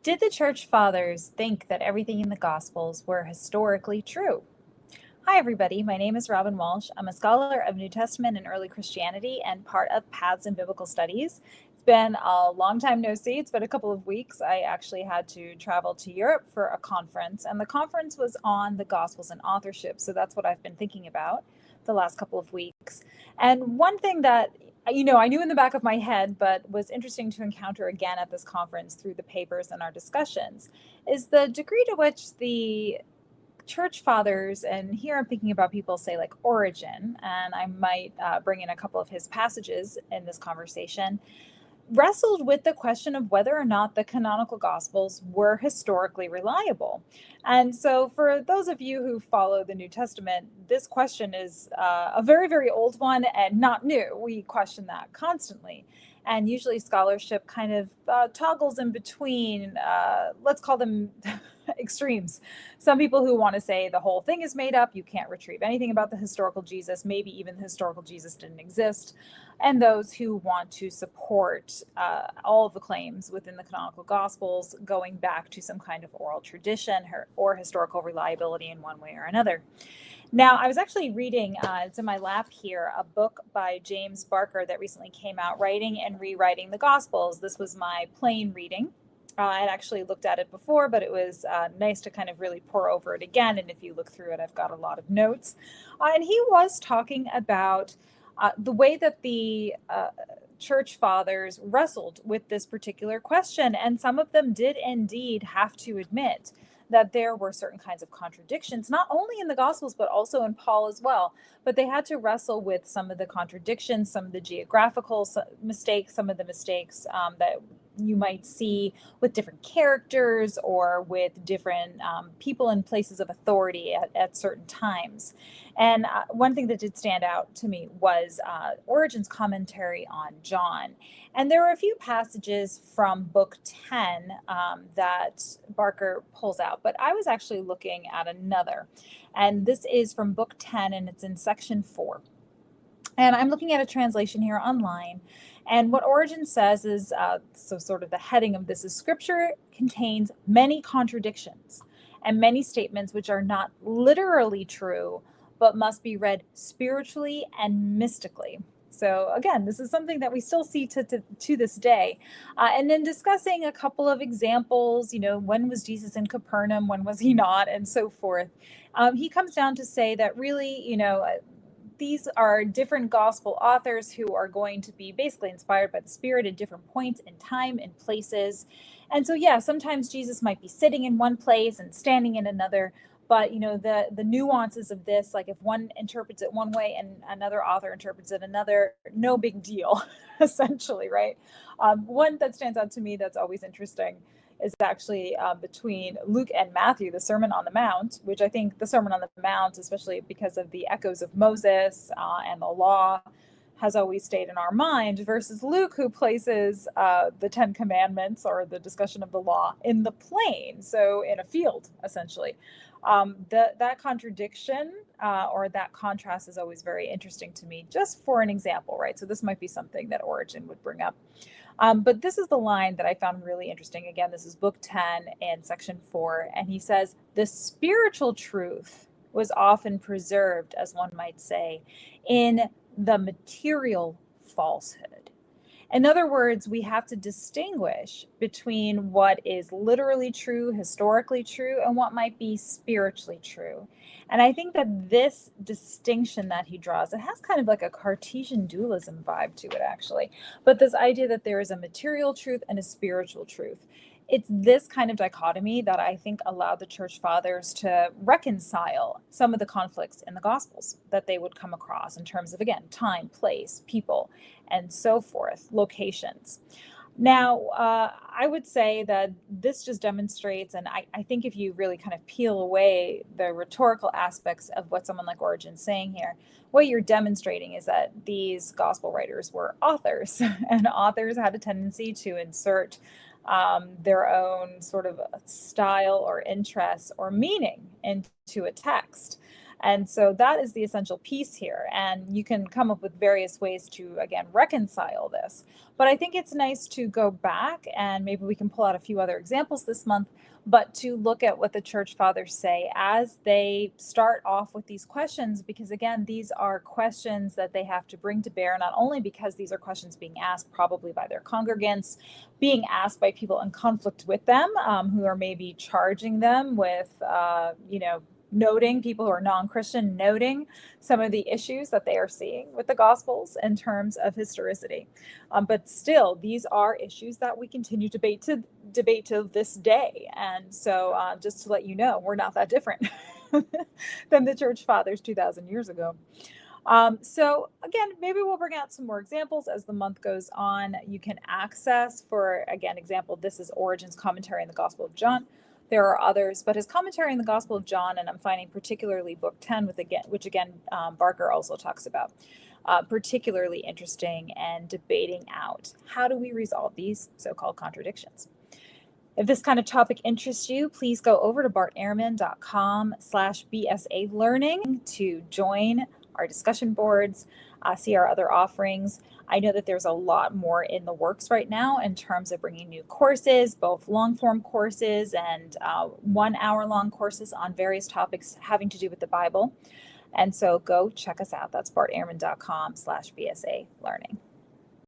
Did the church fathers think that everything in the Gospels were historically true? Hi, everybody. My name is Robyn Walsh. I'm a scholar of New Testament and early Christianity and part of Paths in Biblical Studies. It's been a long time no see. It's been a couple of weeks. I actually had to travel to Europe for a conference, and the conference was on the Gospels and authorship. So that's what I've been thinking about the last couple of weeks. And one thing that I knew in the back of my head, but was interesting to encounter again at this conference through the papers and our discussions, is the degree to which the church fathers, and here I'm thinking about people say like Origen, and I might bring in a couple of his passages in this conversation, wrestled with the question of whether or not the canonical gospels were historically reliable. And so for those of you who follow the New Testament, this question is a very, very old one and not new. We question that constantly. And usually scholarship kind of toggles in between, let's call them extremes. Some people who want to say the whole thing is made up, you can't retrieve anything about the historical Jesus, maybe even the historical Jesus didn't exist, and those who want to support all of the claims within the canonical gospels going back to some kind of oral tradition or historical reliability in one way or another. Now, I was actually reading, it's in my lap here, a book by James Barker that recently came out, Writing and Rewriting the Gospels. This was my plain reading. I had actually looked at it before, but it was nice to kind of really pour over it again. And if you look through it, I've got a lot of notes. And he was talking about the way that the church fathers wrestled with this particular question. And some of them did indeed have to admit that there were certain kinds of contradictions, not only in the Gospels, but also in Paul as well. But they had to wrestle with some of the contradictions, some of the geographical mistakes, some of the mistakes that you might see with different characters or with different people in places of authority at certain times. And one thing that did stand out to me was Origen's commentary on John. And there were a few passages from book 10 that Barker pulls out, but I was actually looking at another. And this is from book 10, and it's in section 4. And I'm looking at a translation here online. And what Origen says is, so sort of the heading of this is, Scripture contains many contradictions and many statements which are not literally true, but must be read spiritually and mystically. So again, this is something that we still see to this day. And then discussing a couple of examples, when was Jesus in Capernaum, when was he not, and so forth. He comes down to say that really, these are different gospel authors who are going to be basically inspired by the Spirit at different points in time and places. And so, yeah, sometimes Jesus might be sitting in one place and standing in another. But, the nuances of this, like if one interprets it one way and another author interprets it another, no big deal, essentially, right? One that stands out to me that's always interesting is actually between Luke and Matthew, the Sermon on the Mount, which I think the Sermon on the Mount, especially because of the echoes of Moses and the law, has always stayed in our mind, versus Luke, who places the 10 Commandments or the discussion of the law in the plain, so in a field, essentially. That contradiction or that contrast is always very interesting to me, just for an example, right? So this might be something that Origen would bring up. But this is the line that I found really interesting. Again, this is book 10 and section 4. And he says, the spiritual truth was often preserved, as one might say, in the material falsehood. In other words, we have to distinguish between what is literally true, historically true, and what might be spiritually true. And I think that this distinction that he draws, it has kind of like a Cartesian dualism vibe to it, actually. But this idea that there is a material truth and a spiritual truth. It's this kind of dichotomy that I think allowed the church fathers to reconcile some of the conflicts in the Gospels that they would come across in terms of, again, time, place, people, and so forth, locations. Now, I would say that this just demonstrates, and I think if you really kind of peel away the rhetorical aspects of what someone like Origen's saying here, what you're demonstrating is that these gospel writers were authors, and authors had a tendency to insert their own sort of style or interest or meaning into a text. And so that is the essential piece here. And you can come up with various ways to, again, reconcile this. But I think it's nice to go back, and maybe we can pull out a few other examples this month, but to look at what the church fathers say as they start off with these questions, because again, these are questions that they have to bring to bear, not only because these are questions being asked probably by their congregants, being asked by people in conflict with them, who are maybe charging them with, noting, people who are non-Christian, noting some of the issues that they are seeing with the Gospels in terms of historicity. But still, these are issues that we continue to debate to this day. And so just to let you know, we're not that different than the church fathers 2,000 years ago. So again, maybe we'll bring out some more examples as the month goes on. You can access, for again, example, this is Origen's commentary on the Gospel of John. There are others, but his commentary on the Gospel of John, and I'm finding particularly Book 10, which again, Barker also talks about, particularly interesting and debating out how do we resolve these so-called contradictions. If this kind of topic interests you, please go over to bartehrman.com/BSA learning to join our discussion boards, see our other offerings. I know that there's a lot more in the works right now in terms of bringing new courses, both long form courses and 1 hour long courses on various topics having to do with the Bible. And so go check us out. That's bartehrman.com/BSA learning.